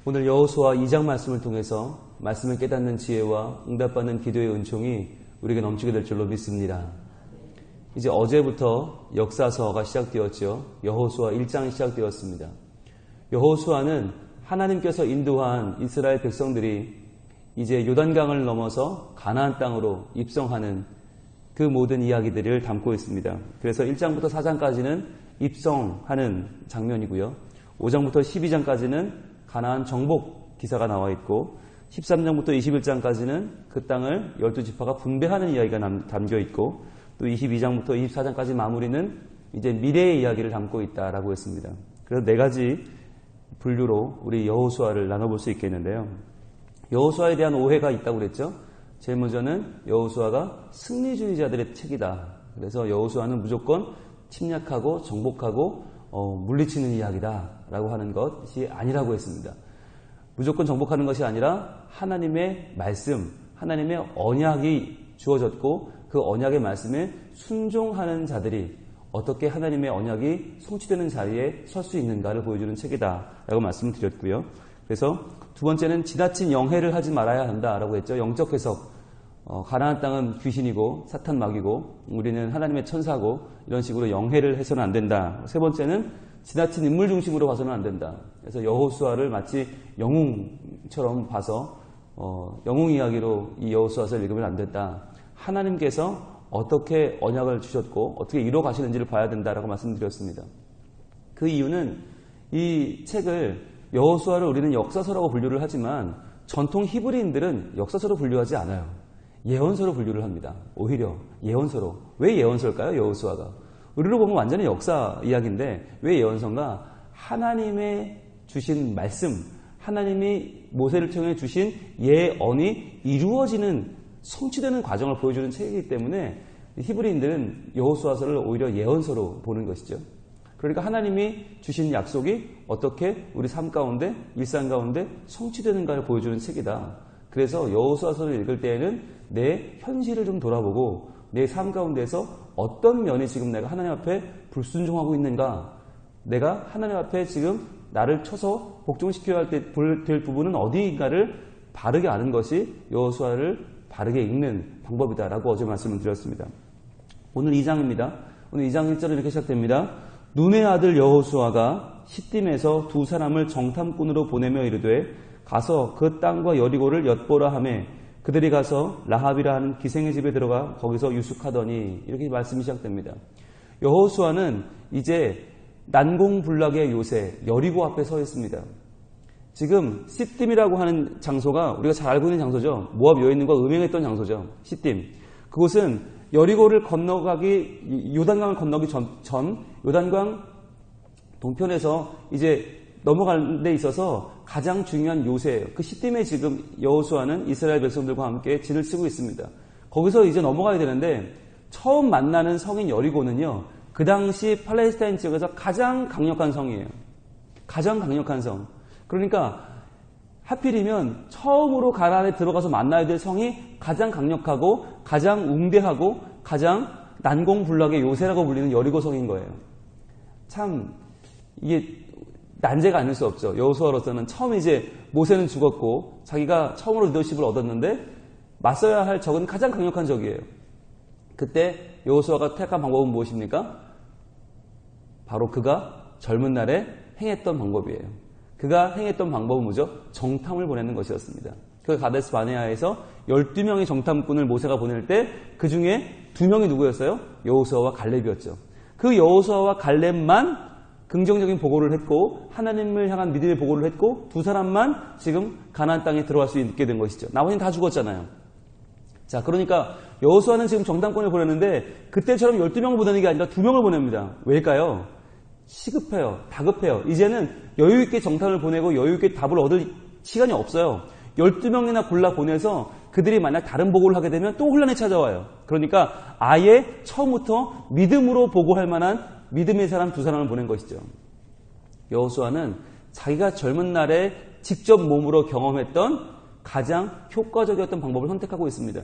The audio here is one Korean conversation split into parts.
오늘 여호수아 2장 말씀을 통해서 말씀을 깨닫는 지혜와 응답받는 기도의 은총이 우리에게 넘치게 될 줄로 믿습니다. 이제 어제부터 역사서가 시작되었죠. 여호수아 1장이 시작되었습니다. 여호수아는 하나님께서 인도한 이스라엘 백성들이 이제 요단강을 넘어서 가나안 땅으로 입성하는 그 모든 이야기들을 담고 있습니다. 그래서 1장부터 4장까지는 입성하는 장면이고요. 5장부터 12장까지는 가나안 정복 기사가 나와 있고 13장부터 21장까지는 그 땅을 12지파가 분배하는 이야기가 담겨 있고 또 22장부터 24장까지 마무리는 이제 미래의 이야기를 담고 있다라고 했습니다. 그래서 네 가지 분류로 우리 여호수아를 나눠볼 수 있겠는데요. 여호수아에 대한 오해가 있다고 그랬죠. 제일 먼저는 여호수아가 승리주의자들의 책이다. 그래서 여호수아는 무조건 침략하고 정복하고 물리치는 이야기다라고 하는 것이 아니라고 했습니다. 무조건 정복하는 것이 아니라 하나님의 말씀, 하나님의 언약이 주어졌고 그 언약의 말씀에 순종하는 자들이 어떻게 하나님의 언약이 성취되는 자리에 설 수 있는가를 보여주는 책이다라고 말씀을 드렸고요. 그래서 두 번째는 지나친 영해를 하지 말아야 한다라고 했죠. 영적 해석. 가나안 땅은 귀신이고 사탄 마귀고 우리는 하나님의 천사고 이런 식으로 영해를 해서는 안 된다. 세 번째는 지나친 인물 중심으로 봐서는 안 된다. 그래서 여호수아를 마치 영웅처럼 봐서 영웅 이야기로 이 여호수아서를 읽으면 안 된다. 하나님께서 어떻게 언약을 주셨고 어떻게 이루어 가시는지를 봐야 된다라고 말씀드렸습니다. 그 이유는 이 책을 여호수아를 우리는 역사서라고 분류를 하지만 전통 히브리인들은 역사서로 분류하지 않아요. 예언서로 분류를 합니다. 오히려 예언서로. 왜 예언서일까요? 여호수아가. 우리로 보면 완전히 역사 이야기인데 왜 예언서인가? 하나님의 주신 말씀, 하나님이 모세를 통해 주신 예언이 이루어지는 성취되는 과정을 보여주는 책이기 때문에 히브리인들은 여호수아서를 오히려 예언서로 보는 것이죠. 그러니까 하나님이 주신 약속이 어떻게 우리 삶 가운데, 일상 가운데 성취되는가를 보여주는 책이다. 그래서 여호수아서를 읽을 때에는 내 현실을 좀 돌아보고 내 삶 가운데서 어떤 면이 지금 내가 하나님 앞에 불순종하고 있는가, 내가 하나님 앞에 지금 나를 쳐서 복종시켜야 될 부분은 어디인가를 바르게 아는 것이 여호수아를 바르게 읽는 방법이다라고 어제 말씀을 드렸습니다. 오늘 2장입니다. 오늘 2장 1절은 이렇게 시작됩니다. 눈의 아들 여호수아가 시딤에서 두 사람을 정탐꾼으로 보내며 이르되 가서 그 땅과 여리고를 엿보라 하매 그들이 가서 라합이라 하는 기생의 집에 들어가 거기서 유숙하더니 이렇게 말씀이 시작됩니다. 여호수아는 이제 난공불락의 요새 여리고 앞에 서 있습니다. 지금 시딤이라고 하는 장소가 우리가 잘 알고 있는 장소죠. 모압 여인과 음행했던 장소죠. 시딤. 그곳은 여리고를 건너가기 요단강을 건너기 전 요단강 동편에서 이제 넘어가는 데 있어서 가장 중요한 요새예요. 그 시딤에 지금 여호수아는 이스라엘 백성들과 함께 진을 치고 있습니다. 거기서 이제 넘어가야 되는데 처음 만나는 성인 여리고는요. 그 당시 팔레스타인 지역에서 가장 강력한 성이에요. 가장 강력한 성. 그러니까 하필이면 처음으로 가나안에 들어가서 만나야 될 성이 가장 강력하고 가장 웅대하고 가장 난공불락의 요새라고 불리는 여리고성인 거예요. 참 이게 난제가 아닐 수 없죠. 여호수아로서는 처음 이제 모세는 죽었고 자기가 처음으로 리더십을 얻었는데 맞서야 할 적은 가장 강력한 적이에요. 그때 여호수아가 택한 방법은 무엇입니까? 바로 그가 젊은 날에 행했던 방법이에요. 그가 행했던 방법은 뭐죠? 정탐을 보내는 것이었습니다. 그 가데스 바네아에서 12명의 정탐꾼을 모세가 보낼 때 그 중에 2명이 누구였어요? 여호수아와 갈렙이었죠. 그 여호수아와 갈렙만 긍정적인 보고를 했고 하나님을 향한 믿음의 보고를 했고 두 사람만 지금 가나안 땅에 들어갈 수 있게 된 것이죠. 나머지는 다 죽었잖아요. 자, 그러니까 여호수아는 지금 정탐꾼을 보냈는데 그때처럼 12명을 보내는 게 아니라 2명을 보냅니다. 왜일까요? 시급해요. 다급해요. 이제는 여유있게 정탐을 보내고 여유있게 답을 얻을 시간이 없어요. 12명이나 골라 보내서 그들이 만약 다른 보고를 하게 되면 또 혼란이 찾아와요. 그러니까 아예 처음부터 믿음으로 보고할 만한 믿음의 사람 2사람을 보낸 것이죠. 여호수아는 자기가 젊은 날에 직접 몸으로 경험했던 가장 효과적이었던 방법을 선택하고 있습니다.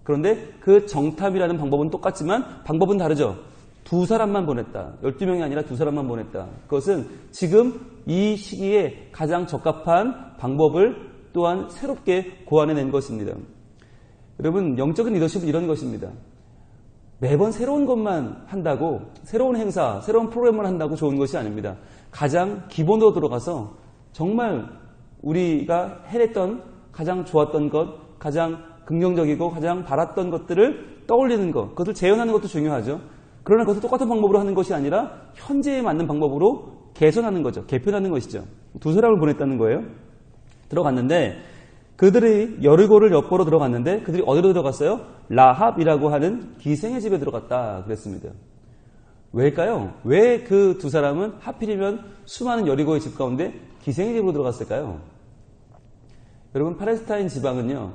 그런데 그 정탐이라는 방법은 똑같지만 방법은 다르죠. 2사람만 보냈다. 12명이 아니라 2사람만 보냈다. 그것은 지금 이 시기에 가장 적합한 방법을 또한 새롭게 고안해낸 것입니다. 여러분, 영적인 리더십은 이런 것입니다. 매번 새로운 것만 한다고, 새로운 행사, 새로운 프로그램을 한다고 좋은 것이 아닙니다. 가장 기본으로 들어가서 정말 우리가 해냈던 가장 좋았던 것, 가장 긍정적이고 가장 바랐던 것들을 떠올리는 것, 그것을 재현하는 것도 중요하죠. 그러나 그것을 똑같은 방법으로 하는 것이 아니라 현재에 맞는 방법으로 개선하는 거죠. 개편하는 것이죠. 두 사람을 보냈다는 거예요. 들어갔는데 그들이 여리고를 엿보러 들어갔는데 그들이 어디로 들어갔어요? 라합이라고 하는 기생의 집에 들어갔다 그랬습니다. 왜일까요? 왜 그 두 사람은 하필이면 수많은 여리고의 집 가운데 기생의 집으로 들어갔을까요? 여러분, 팔레스타인 지방은요,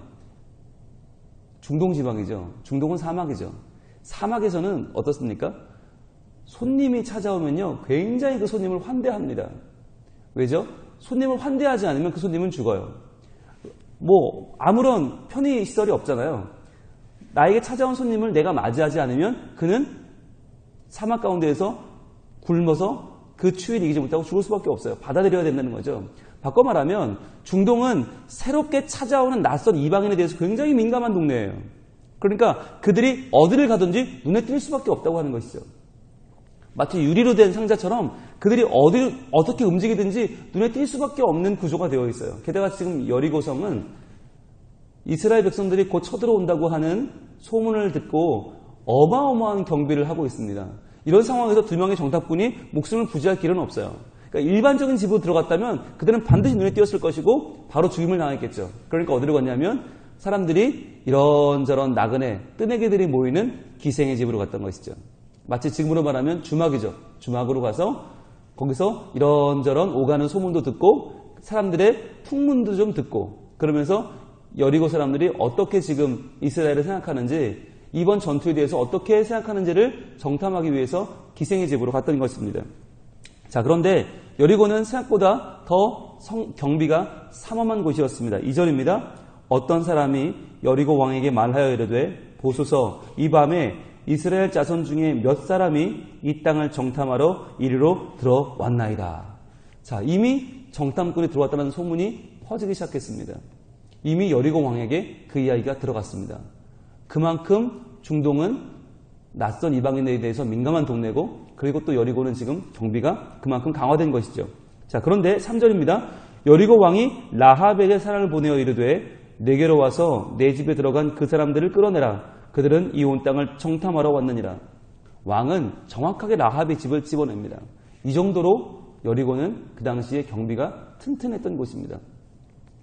중동 지방이죠. 중동은 사막이죠. 사막에서는 어떻습니까? 손님이 찾아오면요, 굉장히 그 손님을 환대합니다. 왜죠? 손님을 환대하지 않으면 그 손님은 죽어요. 뭐 아무런 편의시설이 없잖아요. 나에게 찾아온 손님을 내가 맞이하지 않으면 그는 사막 가운데에서 굶어서 그 추위를 이기지 못하고 죽을 수밖에 없어요. 받아들여야 된다는 거죠. 바꿔 말하면 중동은 새롭게 찾아오는 낯선 이방인에 대해서 굉장히 민감한 동네예요. 그러니까 그들이 어디를 가든지 눈에 띌 수밖에 없다고 하는 것이죠. 마치 유리로 된 상자처럼 그들이 어떻게 움직이든지 눈에 띌 수밖에 없는 구조가 되어 있어요. 게다가 지금 여리고성은 이스라엘 백성들이 곧 쳐들어온다고 하는 소문을 듣고 어마어마한 경비를 하고 있습니다. 이런 상황에서 두 명의 정탐꾼이 목숨을 부지할 길은 없어요. 그러니까 일반적인 집으로 들어갔다면 그들은 반드시 눈에 띄었을 것이고 바로 죽임을 당했겠죠. 그러니까 어디로 갔냐면 사람들이 이런저런 나그네, 뜨내기들이 모이는 기생의 집으로 갔던 것이죠. 마치 지금으로 말하면 주막이죠. 주막으로 가서 거기서 이런저런 오가는 소문도 듣고 사람들의 풍문도 좀 듣고 그러면서 여리고 사람들이 어떻게 지금 이스라엘을 생각하는지 이번 전투에 대해서 어떻게 생각하는지를 정탐하기 위해서 기생의 집으로 갔던 것입니다. 자, 그런데 여리고는 생각보다 더 경비가 삼엄한 곳이었습니다. 2절입니다. 어떤 사람이 여리고 왕에게 말하여 이르되 보소서 이 밤에 이스라엘 자손 중에 몇 사람이 이 땅을 정탐하러 이리로 들어왔나이다. 자, 이미 정탐꾼이 들어왔다는 소문이 퍼지기 시작했습니다. 이미 여리고 왕에게 그 이야기가 들어갔습니다. 그만큼 중동은 낯선 이방인에 대해서 민감한 동네고 그리고 또 여리고는 지금 경비가 그만큼 강화된 것이죠. 자, 그런데 3절입니다. 여리고 왕이 라합에게 사람을 보내어 이르되 내게로 와서 내 집에 들어간 그 사람들을 끌어내라. 그들은 이 온 땅을 정탐하러 왔느니라. 왕은 정확하게 라합의 집을 집어냅니다. 이 정도로 여리고는 그 당시에 경비가 튼튼했던 곳입니다.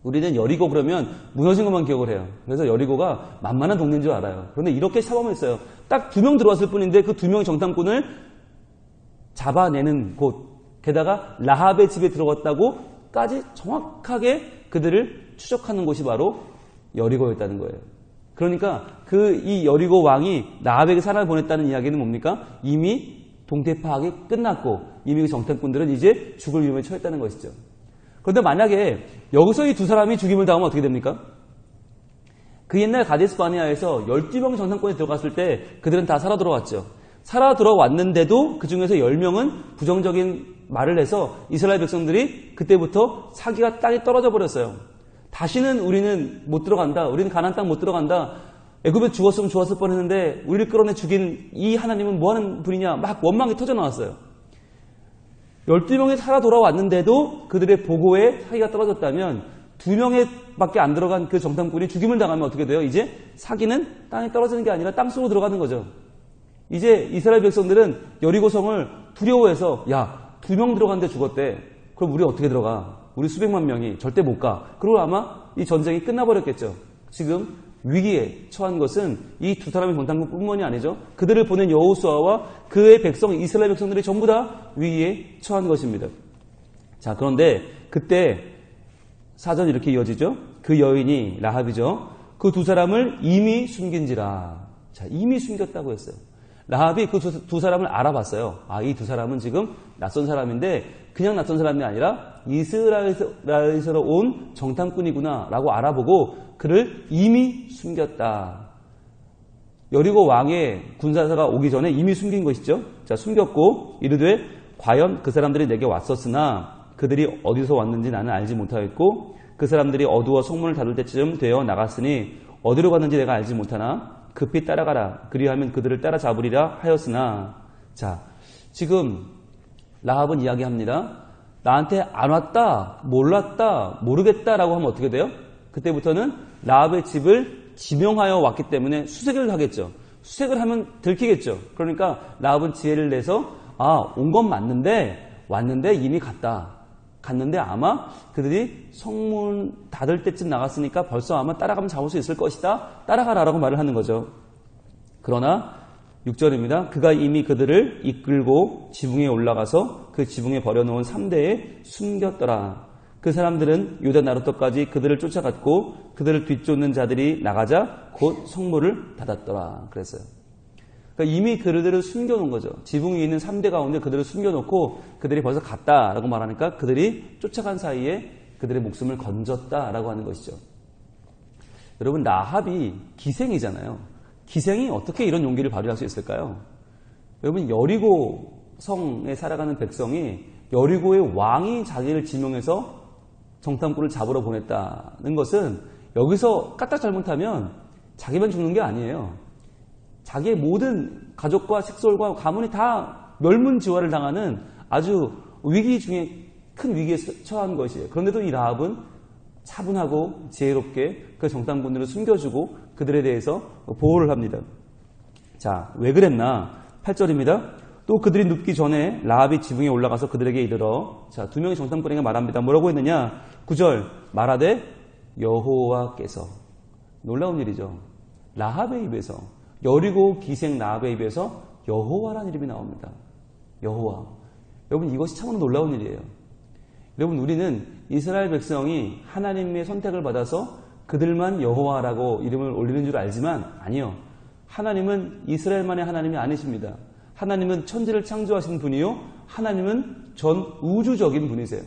우리는 여리고 그러면 무너진 것만 기억을 해요. 그래서 여리고가 만만한 동네인 줄 알아요. 그런데 이렇게 사범했어요. 딱 2명 들어왔을 뿐인데 그 2명의 정탐꾼을 잡아내는 곳, 게다가 라합의 집에 들어갔다고까지 정확하게 그들을 추적하는 곳이 바로 여리고였다는 거예요. 그러니까 이 여리고 왕이 라합에게 사람을 보냈다는 이야기는 뭡니까? 이미 동태 파악이 끝났고 이미 그 정탐꾼들은 이제 죽을 위험에 처했다는 것이죠. 그런데 만약에 여기서 이 두 사람이 죽임을 당하면 어떻게 됩니까? 그 옛날 가데스 바네아에서 12명의 정탐꾼이 들어갔을 때 그들은 다 살아 들어왔죠. 살아 들어왔는데도 그 중에서 10명은 부정적인 말을 해서 이스라엘 백성들이 그때부터 사기가 땅에 떨어져 버렸어요. 다시는 우리는 못 들어간다. 우리는 가나안 땅 못 들어간다. 애굽에 죽었으면 좋았을 뻔했는데 우리를 끌어내 죽인 이 하나님은 뭐하는 분이냐. 막 원망이 터져 나왔어요. 12명이 살아 돌아왔는데도 그들의 보고에 사기가 떨어졌다면 2명밖에 안 들어간 그 정탐꾼이 죽임을 당하면 어떻게 돼요? 이제 사기는 땅에 떨어지는 게 아니라 땅속으로 들어가는 거죠. 이제 이스라엘 백성들은 여리고성을 두려워해서 2명 들어갔는데 죽었대. 그럼 우리 어떻게 들어가? 우리 수백만 명이 절대 못 가. 그리고 아마 이 전쟁이 끝나버렸겠죠. 지금 위기에 처한 것은 이 두 사람의 정탐꾼뿐만이 아니죠. 그들을 보낸 여호수아와 그의 백성, 이스라엘 백성들이 전부 다 위기에 처한 것입니다. 자, 그런데 그때 사전 이렇게 이어지죠. 그 여인이 라합이죠. 그 두 사람을 이미 숨긴지라. 자, 이미 숨겼다고 했어요. 라합이 그 두 사람을 알아봤어요. 이 두 사람은 지금 낯선 사람인데 그냥 낯선 사람이 아니라 이스라엘에서 온 정탐꾼이구나 라고 알아보고 그를 이미 숨겼다. 여리고 왕의 군사사가 오기 전에 이미 숨긴 것이죠. 자, 숨겼고 이르되 과연 그 사람들이 내게 왔었으나 그들이 어디서 왔는지 나는 알지 못하였고 그 사람들이 어두워 성문을 닫을 때쯤 되어 나갔으니 어디로 갔는지 내가 알지 못하나 급히 따라가라. 그리하면 그들을 따라잡으리라 하였으나. 자, 지금 라합은 이야기합니다. 나한테 안 왔다, 몰랐다, 모르겠다라고 하면 어떻게 돼요? 그때부터는 라합의 집을 지명하여 왔기 때문에 수색을 하겠죠. 수색을 하면 들키겠죠. 그러니까 라합은 지혜를 내서 온 건 맞는데 왔는데 이미 갔는데 아마 그들이 성문 닫을 때쯤 나갔으니까 벌써 아마 따라가면 잡을 수 있을 것이다. 따라가라라고 말을 하는 거죠. 그러나 6절입니다. 그가 이미 그들을 이끌고 지붕에 올라가서 그 지붕에 버려놓은 3대에 숨겼더라. 그 사람들은 요단 나루터까지 그들을 쫓아갔고 그들을 뒤쫓는 자들이 나가자 곧 성문을 닫았더라. 그랬어요. 그러니까 이미 그들을 숨겨놓은 거죠. 지붕 위에 있는 3대 가운데 그들을 숨겨놓고 그들이 벌써 갔다라고 말하니까 그들이 쫓아간 사이에 그들의 목숨을 건졌다라고 하는 것이죠. 여러분, 라합이 기생이잖아요. 기생이 어떻게 이런 용기를 발휘할 수 있을까요? 여러분, 여리고 성에 살아가는 백성이 여리고의 왕이 자기를 지명해서 정탐꾼을 잡으러 보냈다는 것은 여기서 까딱 잘못하면 자기만 죽는 게 아니에요. 자기의 모든 가족과 식솔과 가문이 다 멸문지화를 당하는 아주 위기 중에 큰 위기에 처한 것이에요. 그런데도 이 라합은 차분하고 지혜롭게 그 정탐꾼들을 숨겨주고 그들에 대해서 보호를 합니다. 자, 왜 그랬나? 8절입니다. 또 그들이 눕기 전에 라합이 지붕에 올라가서 그들에게 이르러, 자, 두 명의 정탐꾼에게 말합니다. 뭐라고 했느냐? 9절, 말하되 여호와께서. 놀라운 일이죠. 라합의 입에서, 여리고 기생 라합의 입에서 여호와라는 이름이 나옵니다. 여호와. 여러분, 이것이 참으로 놀라운 일이에요. 여러분, 우리는 이스라엘 백성이 하나님의 선택을 받아서 그들만 여호와라고 이름을 올리는 줄 알지만 아니요. 하나님은 이스라엘만의 하나님이 아니십니다. 하나님은 천지를 창조하신 분이요. 하나님은 전 우주적인 분이세요.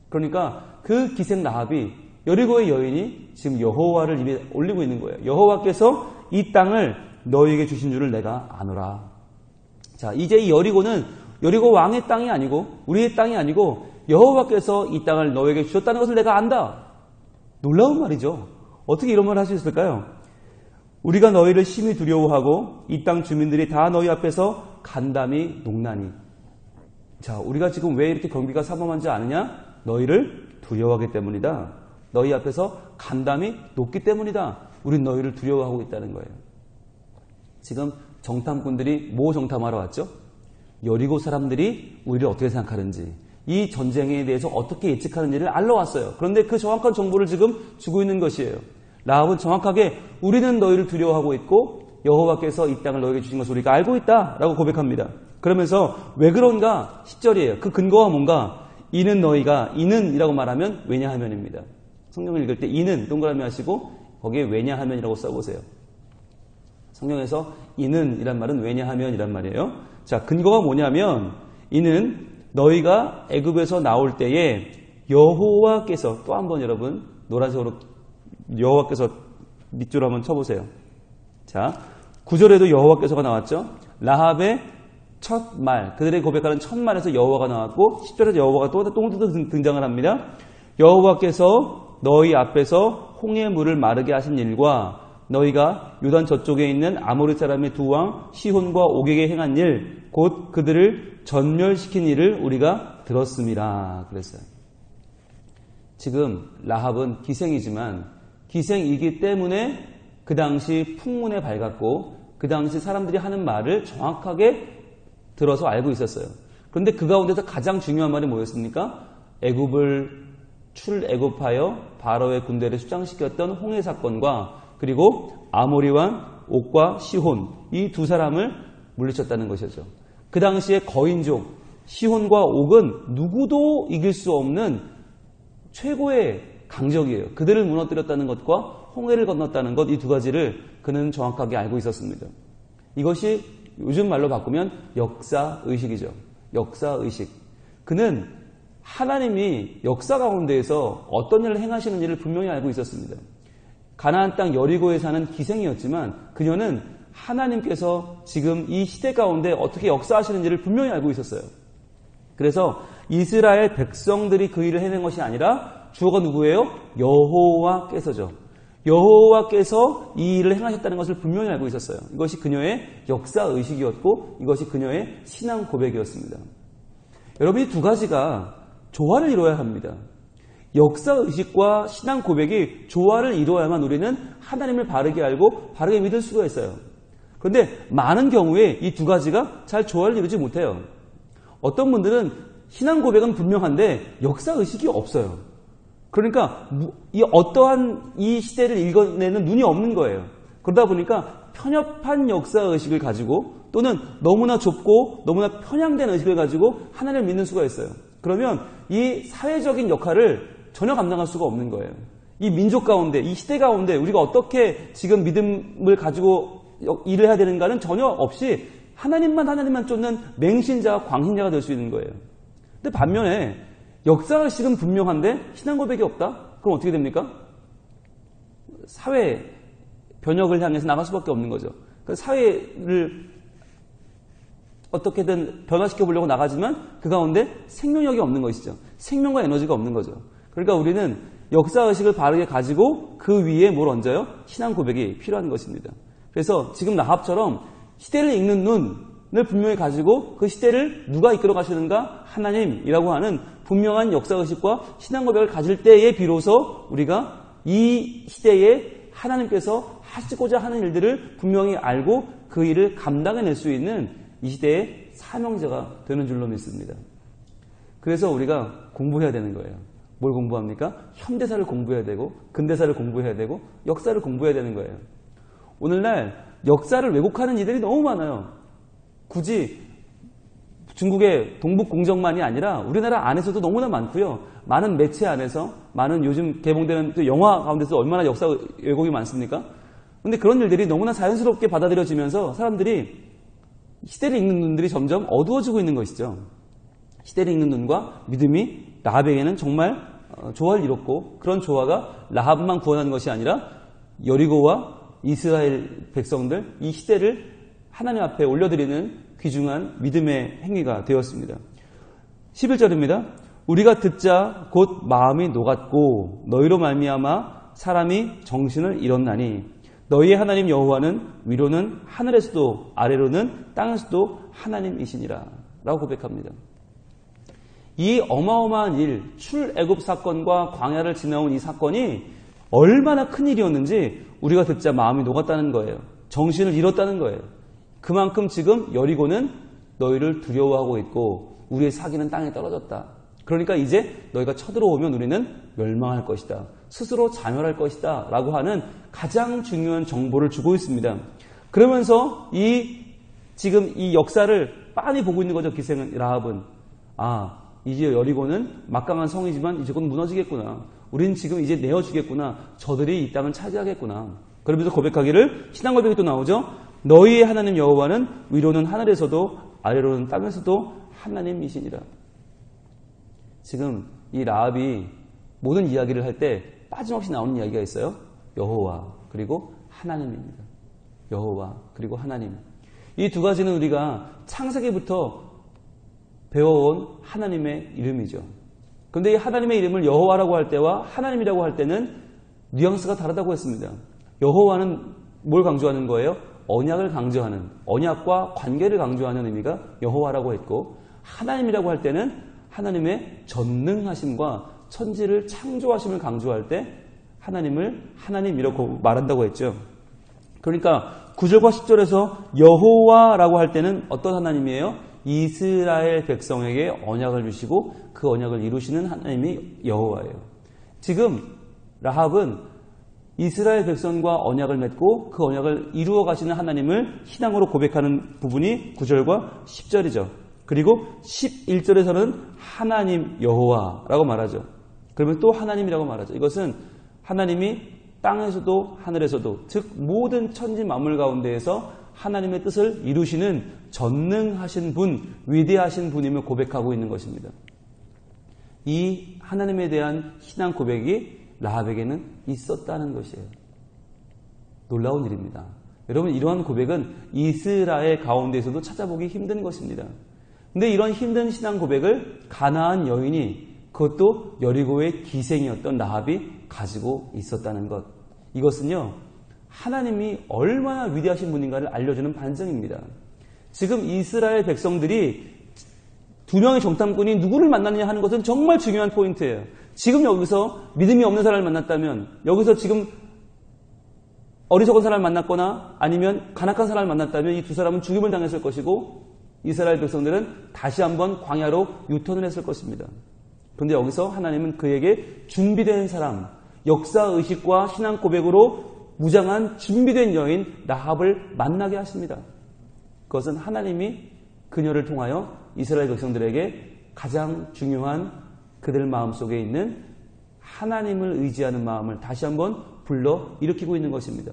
그러니까 그 기생 라합이 여리고의 여인이 지금 여호와를 입에 올리고 있는 거예요. 여호와께서 이 땅을 너희에게 주신 줄을 내가 아노라. 자, 이제 이 여리고는 여리고 왕의 땅이 아니고 우리의 땅이 아니고 여호와께서 이 땅을 너희에게 주셨다는 것을 내가 안다. 놀라운 말이죠. 어떻게 이런 말을 할 수 있을까요? 우리가 너희를 심히 두려워하고 이 땅 주민들이 다 너희 앞에서 간담이 녹나니. 자, 우리가 지금 왜 이렇게 경비가 삼엄한지 아느냐? 너희를 두려워하기 때문이다. 너희 앞에서 간담이 높기 때문이다. 우린 너희를 두려워하고 있다는 거예요. 지금 정탐꾼들이 뭐 정탐하러 왔죠? 여리고 사람들이 우리를 어떻게 생각하는지, 이 전쟁에 대해서 어떻게 예측하는지를 알러 왔어요. 그런데 그 정확한 정보를 지금 주고 있는 것이에요. 라합은 정확하게 우리는 너희를 두려워하고 있고 여호와께서 이 땅을 너희에게 주신 것을 우리가 알고 있다라고 고백합니다. 그러면서 왜 그런가? 10절이에요. 그 근거가 뭔가? 이는이라고 말하면 왜냐하면입니다. 성경을 읽을 때 이는 동그라미 하시고 거기에 왜냐하면이라고 써보세요. 성경에서 이는이란 말은 왜냐하면이란 말이에요. 자, 근거가 뭐냐면 이는 너희가 애굽에서 나올 때에 여호와께서, 또 한 번 여러분 노란색으로 여호와께서 밑줄 한번 쳐보세요. 자, 9절에도 여호와께서가 나왔죠. 라합의 첫 말, 그들의 고백하는 첫 말에서 여호와가 나왔고 10절에서 여호와가 또 등장을 합니다. 여호와께서 너희 앞에서 홍해 물을 마르게 하신 일과 너희가 요단 저쪽에 있는 아모리 사람의 두 왕 시혼과 옥에게 행한 일, 곧 그들을 전멸시킨 일을 우리가 들었습니다. 그랬어요. 지금 라합은 기생이지만 기생이기 때문에 그 당시 풍문에 밝았고 그 당시 사람들이 하는 말을 정확하게 들어서 알고 있었어요. 그런데 그 가운데서 가장 중요한 말이 뭐였습니까? 애굽을 출애굽하여 바로의 군대를 수장시켰던 홍해 사건과 그리고 아모리 왕 옥과 시혼, 이 두 사람을 물리쳤다는 것이죠. 그 당시에 거인족 시혼과 옥은 누구도 이길 수 없는 최고의 강적이에요. 그들을 무너뜨렸다는 것과 홍해를 건넜다는 것, 이 두 가지를 그는 정확하게 알고 있었습니다. 이것이 요즘 말로 바꾸면 역사의식이죠. 역사의식. 그는 하나님이 역사 가운데에서 어떤 일을 행하시는지를 분명히 알고 있었습니다. 가나안 땅 여리고에 사는 기생이었지만 그녀는 하나님께서 지금 이 시대 가운데 어떻게 역사하시는지를 분명히 알고 있었어요. 그래서 이스라엘 백성들이 그 일을 해낸 것이 아니라 주어가 누구예요? 여호와께서죠. 여호와께서 이 일을 행하셨다는 것을 분명히 알고 있었어요. 이것이 그녀의 역사의식이었고 이것이 그녀의 신앙 고백이었습니다. 여러분, 이 두 가지가 조화를 이루어야 합니다. 역사의식과 신앙 고백이 조화를 이루어야만 우리는 하나님을 바르게 알고 바르게 믿을 수가 있어요. 그런데 많은 경우에 이 두 가지가 잘 조화를 이루지 못해요. 어떤 분들은 신앙 고백은 분명한데 역사의식이 없어요. 그러니까 이 어떠한 이 시대를 읽어내는 눈이 없는 거예요. 그러다 보니까 편협한 역사의식을 가지고 또는 너무나 좁고 너무나 편향된 의식을 가지고 하나님을 믿는 수가 있어요. 그러면 이 사회적인 역할을 전혀 감당할 수가 없는 거예요. 이 민족 가운데, 이 시대 가운데 우리가 어떻게 지금 믿음을 가지고 일을 해야 되는가는 전혀 없이 하나님만 쫓는 맹신자와 광신자가 될 수 있는 거예요. 근데 반면에 역사의식은 분명한데 신앙 고백이 없다? 그럼 어떻게 됩니까? 사회 변혁을 향해서 나갈 수밖에 없는 거죠. 그 사회를 어떻게든 변화시켜 보려고 나가지만 그 가운데 생명력이 없는 것이죠. 생명과 에너지가 없는 거죠. 그러니까 우리는 역사의식을 바르게 가지고 그 위에 뭘 얹어요? 신앙 고백이 필요한 것입니다. 그래서 지금 라합처럼 시대를 읽는 눈을 분명히 가지고 그 시대를 누가 이끌어 가시는가? 하나님이라고 하는 분명한 역사의식과 신앙 고백을 가질 때에 비로소 우리가 이 시대에 하나님께서 하시고자 하는 일들을 분명히 알고 그 일을 감당해낼 수 있는 이 시대의 사명자가 되는 줄로 믿습니다. 그래서 우리가 공부해야 되는 거예요. 뭘 공부합니까? 현대사를 공부해야 되고 근대사를 공부해야 되고 역사를 공부해야 되는 거예요. 오늘날 역사를 왜곡하는 이들이 너무 많아요. 굳이 중국의 동북공정만이 아니라 우리나라 안에서도 너무나 많고요. 많은 매체 안에서, 많은 요즘 개봉되는 또 영화 가운데서 얼마나 역사 왜곡이 많습니까? 그런데 그런 일들이 너무나 자연스럽게 받아들여지면서 사람들이 시대를 읽는 눈들이 점점 어두워지고 있는 것이죠. 시대를 읽는 눈과 믿음이 라합에게는 정말 조화를 이뤘고 그런 조화가 라합만 구원하는 것이 아니라 여리고와 이스라엘 백성들 이 시대를 하나님 앞에 올려드리는 귀중한 믿음의 행위가 되었습니다. 11절입니다. 우리가 듣자 곧 마음이 녹았고 너희로 말미암아 사람이 정신을 잃었나니 너희의 하나님 여호와는 위로는 하늘에서도 아래로는 땅에서도 하나님이시니라 라고 고백합니다. 이 어마어마한 일, 출애굽 사건과 광야를 지나온 이 사건이 얼마나 큰 일이었는지 우리가 듣자 마음이 녹았다는 거예요. 정신을 잃었다는 거예요. 그만큼 지금 여리고는 너희를 두려워하고 있고 우리의 사기는 땅에 떨어졌다. 그러니까 이제 너희가 쳐들어오면 우리는 멸망할 것이다. 스스로 자멸할 것이다. 라고 하는 가장 중요한 정보를 주고 있습니다. 그러면서 지금 이 역사를 빤히 보고 있는 거죠. 기생 라합은. 이제 여리고는 막강한 성이지만 이제 곧 무너지겠구나. 우린 지금 이제 내어주겠구나. 저들이 이 땅을 차지하겠구나. 그러면서 고백하기를 신앙 고백이 또 나오죠. 너희의 하나님 여호와는 위로는 하늘에서도 아래로는 땅에서도 하나님이시니라. 지금 이 라합이 모든 이야기를 할 때 빠짐없이 나오는 이야기가 있어요. 여호와 그리고 하나님입니다. 여호와 그리고 하나님. 이 두 가지는 우리가 창세기부터 배워온 하나님의 이름이죠. 그런데 이 하나님의 이름을 여호와라고 할 때와 하나님이라고 할 때는 뉘앙스가 다르다고 했습니다. 여호와는 뭘 강조하는 거예요? 언약을 강조하는, 언약과 관계를 강조하는 의미가 여호와라고 했고, 하나님이라고 할 때는 하나님의 전능하심과 천지를 창조하심을 강조할 때 하나님을 하나님이라고 말한다고 했죠. 그러니까 9절과 10절에서 여호와라고 할 때는 어떤 하나님이에요? 이스라엘 백성에게 언약을 주시고 그 언약을 이루시는 하나님이 여호와예요. 지금 라합은 이스라엘 백성과 언약을 맺고 그 언약을 이루어 가시는 하나님을 신앙으로 고백하는 부분이 9절과 10절이죠. 그리고 11절에서는 하나님 여호와라고 말하죠. 그러면 또 하나님이라고 말하죠. 이것은 하나님이 땅에서도 하늘에서도 즉 모든 천지 만물 가운데에서 하나님의 뜻을 이루시는 전능하신 분, 위대하신 분임을 고백하고 있는 것입니다. 이 하나님에 대한 신앙 고백이 라합에게는 있었다는 것이에요. 놀라운 일입니다. 여러분, 이러한 고백은 이스라엘 가운데에서도 찾아보기 힘든 것입니다. 근데 이런 힘든 신앙 고백을 가나안 여인이, 그것도 여리고의 기생이었던 라합이 가지고 있었다는 것. 이것은요, 하나님이 얼마나 위대하신 분인가를 알려주는 반증입니다. 지금 이스라엘 백성들이 두 명의 정탐꾼이 누구를 만나느냐 하는 것은 정말 중요한 포인트예요. 지금 여기서 믿음이 없는 사람을 만났다면, 여기서 지금 어리석은 사람을 만났거나 아니면 간악한 사람을 만났다면 이 두 사람은 죽임을 당했을 것이고 이스라엘 백성들은 다시 한번 광야로 유턴을 했을 것입니다. 그런데 여기서 하나님은 그에게 준비된 사람, 역사의식과 신앙 고백으로 무장한 준비된 여인 라합을 만나게 하십니다. 그것은 하나님이 그녀를 통하여 이스라엘 백성들에게 가장 중요한 그들 마음속에 있는 하나님을 의지하는 마음을 다시 한번 불러 일으키고 있는 것입니다.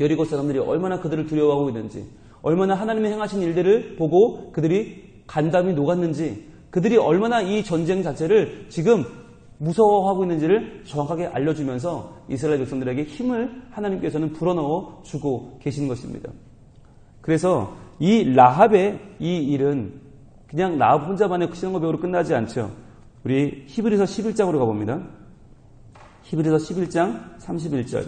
여리고 사람들이 얼마나 그들을 두려워하고 있는지, 얼마나 하나님이 행하신 일들을 보고 그들이 간담이 녹았는지, 그들이 얼마나 이 전쟁 자체를 지금 무서워하고 있는지를 정확하게 알려주면서 이스라엘 백성들에게 힘을 하나님께서는 불어넣어 주고 계시는 것입니다. 그래서 이 라합의 이 일은 그냥 라합 혼자만의 신앙 고백으로 끝나지 않죠. 우리 히브리서 11장으로 가봅니다. 히브리서 11장 31절.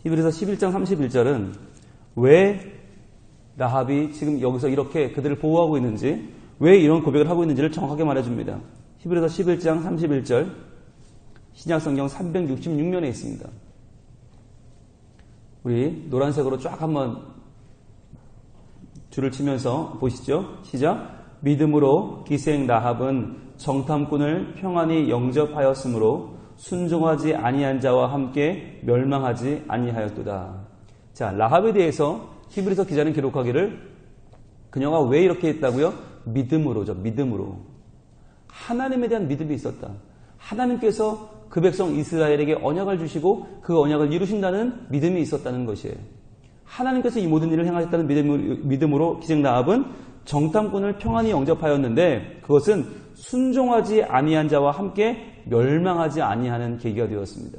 히브리서 11장 31절은 왜 라합이 지금 여기서 이렇게 그들을 보호하고 있는지, 왜 이런 고백을 하고 있는지를 정확하게 말해줍니다. 히브리서 11장 31절, 신약성경 366면에 있습니다. 우리 노란색으로 쫙 한번 줄을 치면서 보시죠. 시작. 믿음으로 기생 라합은 정탐꾼을 평안히 영접하였으므로 순종하지 아니한 자와 함께 멸망하지 아니하였도다. 자, 라합에 대해서 히브리서 기자는 기록하기를 그녀가 왜 이렇게 했다고요? 믿음으로죠. 믿음으로. 하나님에 대한 믿음이 있었다. 하나님께서 그 백성 이스라엘에게 언약을 주시고 그 언약을 이루신다는 믿음이 있었다는 것이에요. 하나님께서 이 모든 일을 행하셨다는 믿음으로 기생 라합은 정탐꾼을 평안히 영접하였는데 그것은 순종하지 아니한 자와 함께 멸망하지 아니하는 계기가 되었습니다.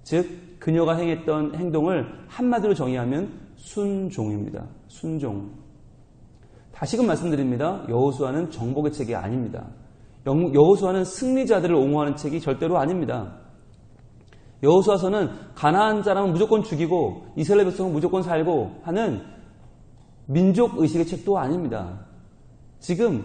즉 그녀가 행했던 행동을 한마디로 정의하면 순종입니다. 순종. 다시금 말씀드립니다. 여호수아는 정복의 책이 아닙니다. 여호수아는 승리자들을 옹호하는 책이 절대로 아닙니다. 여호수아서는 가나안 사람은 무조건 죽이고 이스라엘 백성은 무조건 살고 하는 민족 의식의 책도 아닙니다. 지금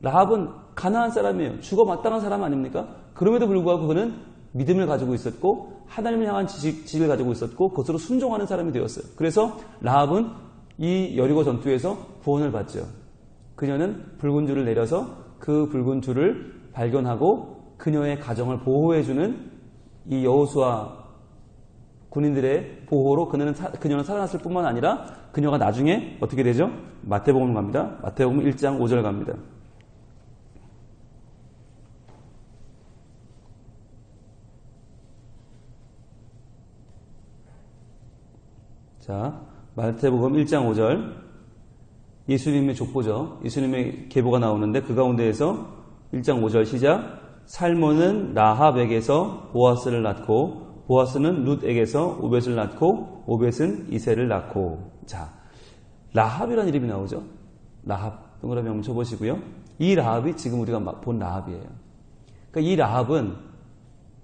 라합은 가나안 사람이에요. 죽어 마땅한 사람 아닙니까? 그럼에도 불구하고 그는 믿음을 가지고 있었고 하나님을 향한 지식을 가지고 있었고 그것으로 순종하는 사람이 되었어요. 그래서 라합은 이 여리고 전투에서 구원을 받죠. 그녀는 붉은 줄을 내려서 그 붉은 줄을 발견하고 그녀의 가정을 보호해주는 이 여호수아 군인들의 보호로 그녀는 살아났을 뿐만 아니라 그녀가 나중에 어떻게 되죠? 마태복음 갑니다. 마태복음 1장 5절 갑니다. 자, 마태복음 1장 5절. 예수님의 족보죠. 예수님의 계보가 나오는데 그 가운데에서 1장 5절 시작. 살몬은 라합에게서 보아스를 낳고 보아스는 룻에게서 오벳을 낳고 오벳은 이새를 낳고. 자, 라합이라는 이름이 나오죠. 라합 동그라미 한번 쳐보시고요. 이 라합이 지금 우리가 본 라합이에요. 그러니까 이 라합은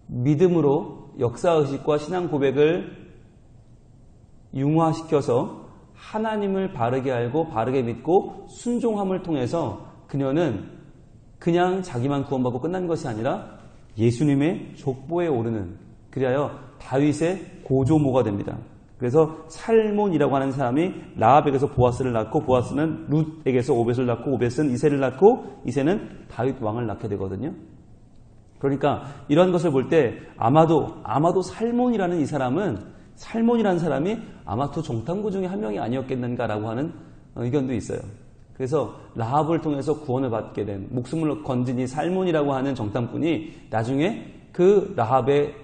믿음으로 역사의식과 신앙 고백을 융화시켜서 하나님을 바르게 알고 바르게 믿고 순종함을 통해서 그녀는 그냥 자기만 구원받고 끝난 것이 아니라 예수님의 족보에 오르는, 그리하여 다윗의 고조모가 됩니다. 그래서 살몬이라고 하는 사람이 라합에게서 보아스를 낳고 보아스는 룻에게서 오벳을 낳고 오벳은 이새를 낳고 이새는 다윗 왕을 낳게 되거든요. 그러니까 이런 것을 볼 때 아마도 살몬이라는 사람이 아마 두 정탐꾼 중에 한 명이 아니었겠는가라고 하는 의견도 있어요. 그래서 라합을 통해서 구원을 받게 된, 목숨을 건진 이 살몬이라고 하는 정탐꾼이 나중에 그 라합의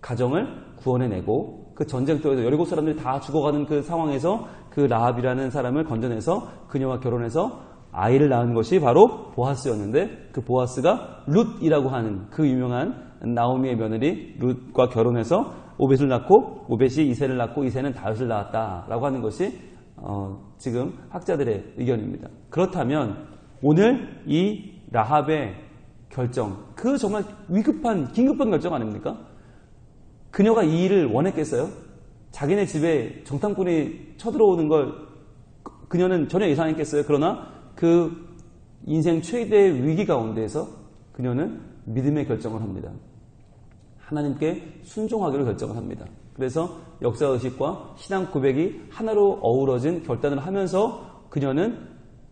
가정을 구원해내고 그 전쟁터에서 여리고 사람들이 다 죽어가는 그 상황에서 그 라합이라는 사람을 건져내서 그녀와 결혼해서 아이를 낳은 것이 바로 보아스였는데, 그 보아스가 룻이라고 하는 그 유명한 나오미의 며느리 룻과 결혼해서 오벳을 낳고 오벳이 이새를 낳고 이새는 다윗을 낳았다라고 하는 것이 지금 학자들의 의견입니다. 그렇다면 오늘 이 라합의 결정, 그 정말 위급한 긴급한 결정 아닙니까? 그녀가 이 일을 원했겠어요? 자기네 집에 정탐꾼이 쳐들어오는 걸 그녀는 전혀 예상했겠어요? 그러나 그 인생 최대의 위기 가운데에서 그녀는 믿음의 결정을 합니다. 하나님께 순종하기로 결정을 합니다. 그래서 역사의식과 신앙 고백이 하나로 어우러진 결단을 하면서 그녀는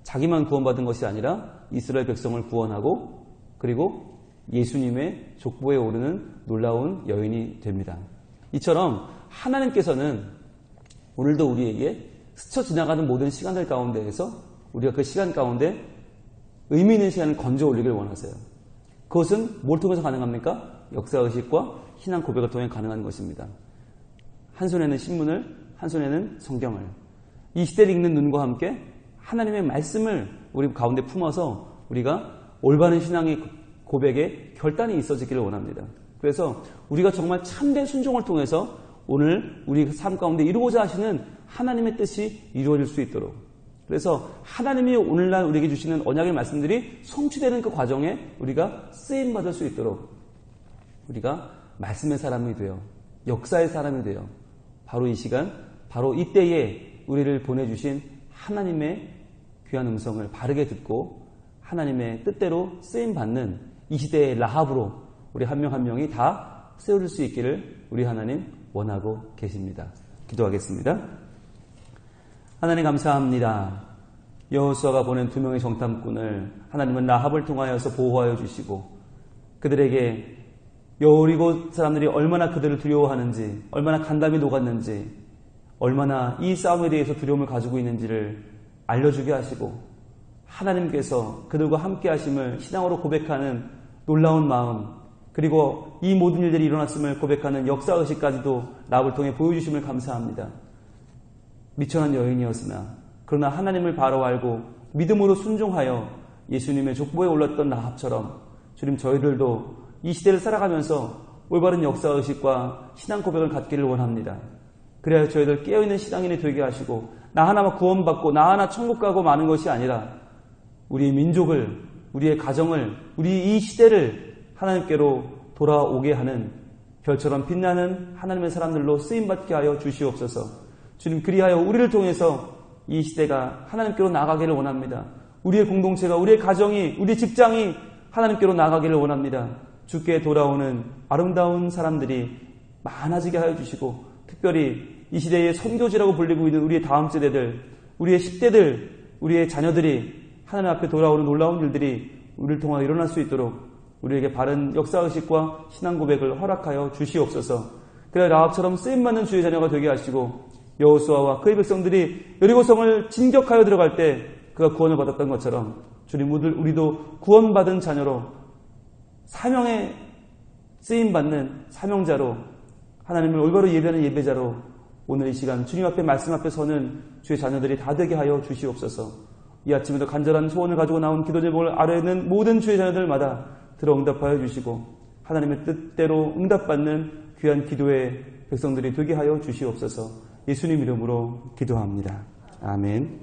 자기만 구원받은 것이 아니라 이스라엘 백성을 구원하고 그리고 예수님의 족보에 오르는 놀라운 여인이 됩니다. 이처럼 하나님께서는 오늘도 우리에게 스쳐 지나가는 모든 시간들 가운데에서 우리가 그 시간 가운데 의미 있는 시간을 건져 올리길 원하세요. 그것은 뭘 통해서 가능합니까? 역사의식과 신앙 고백을 통해 가능한 것입니다. 한 손에는 신문을, 한 손에는 성경을, 이 시대를 읽는 눈과 함께 하나님의 말씀을 우리 가운데 품어서 우리가 올바른 신앙의 고백에 결단이 있어지기를 원합니다. 그래서 우리가 정말 참된 순종을 통해서 오늘 우리 삶 가운데 이루고자 하시는 하나님의 뜻이 이루어질 수 있도록, 그래서 하나님이 오늘날 우리에게 주시는 언약의 말씀들이 성취되는 그 과정에 우리가 쓰임받을 수 있도록 우리가 말씀의 사람이 되어 역사의 사람이 되어 바로 이 시간, 바로 이때에 우리를 보내주신 하나님의 귀한 음성을 바르게 듣고 하나님의 뜻대로 쓰임받는 이 시대의 라합으로 우리 한 명 한 명이 다 세워질 수 있기를 우리 하나님 원하고 계십니다. 기도하겠습니다. 하나님 감사합니다. 여호수아가 보낸 2명의 정탐꾼을 하나님은 라합을 통하여서 보호하여 주시고 그들에게 여리고 사람들이 얼마나 그들을 두려워하는지, 얼마나 간담이 녹았는지, 얼마나 이 싸움에 대해서 두려움을 가지고 있는지를 알려주게 하시고 하나님께서 그들과 함께 하심을 신앙으로 고백하는 놀라운 마음, 그리고 이 모든 일들이 일어났음을 고백하는 역사의식까지도 라합을 통해 보여주심을 감사합니다. 미천한 여인이었으나 그러나 하나님을 바로 알고 믿음으로 순종하여 예수님의 족보에 올랐던 라합처럼 주님 저희들도 이 시대를 살아가면서 올바른 역사의식과 신앙 고백을 갖기를 원합니다. 그래야 저희들 깨어있는 신앙인이 되게 하시고 나 하나만 구원받고 나 하나 천국 가고 마는 것이 아니라 우리의 민족을, 우리의 가정을, 우리 이 시대를 하나님께로 돌아오게 하는 별처럼 빛나는 하나님의 사람들로 쓰임받게 하여 주시옵소서. 주님 그리하여 우리를 통해서 이 시대가 하나님께로 나아가기를 원합니다. 우리의 공동체가, 우리의 가정이, 우리의 직장이 하나님께로 나아가기를 원합니다. 주께 돌아오는 아름다운 사람들이 많아지게 하여 주시고 특별히 이 시대의 선교지라고 불리고 있는 우리의 다음 세대들, 우리의 10대들, 우리의 자녀들이 하나님 앞에 돌아오는 놀라운 일들이 우리를 통하여 일어날 수 있도록 우리에게 바른 역사의식과 신앙 고백을 허락하여 주시옵소서. 그래 라합처럼 쓰임받는 주의 자녀가 되게 하시고 여호수아와 그의 백성들이 여리고성을 진격하여 들어갈 때 그가 구원을 받았던 것처럼 주님 우리도 구원받은 자녀로 사명에 쓰임받는 사명자로 하나님을 올바로 예배하는 예배자로 오늘 이 시간 주님 앞에 말씀 앞에 서는 주의 자녀들이 다 되게 하여 주시옵소서. 이 아침에도 간절한 소원을 가지고 나온 기도 제목을 아뢰는 모든 주의 자녀들마다 들어 응답하여 주시고 하나님의 뜻대로 응답받는 귀한 기도의 백성들이 되게 하여 주시옵소서. 예수님 이름으로 기도합니다. 아멘.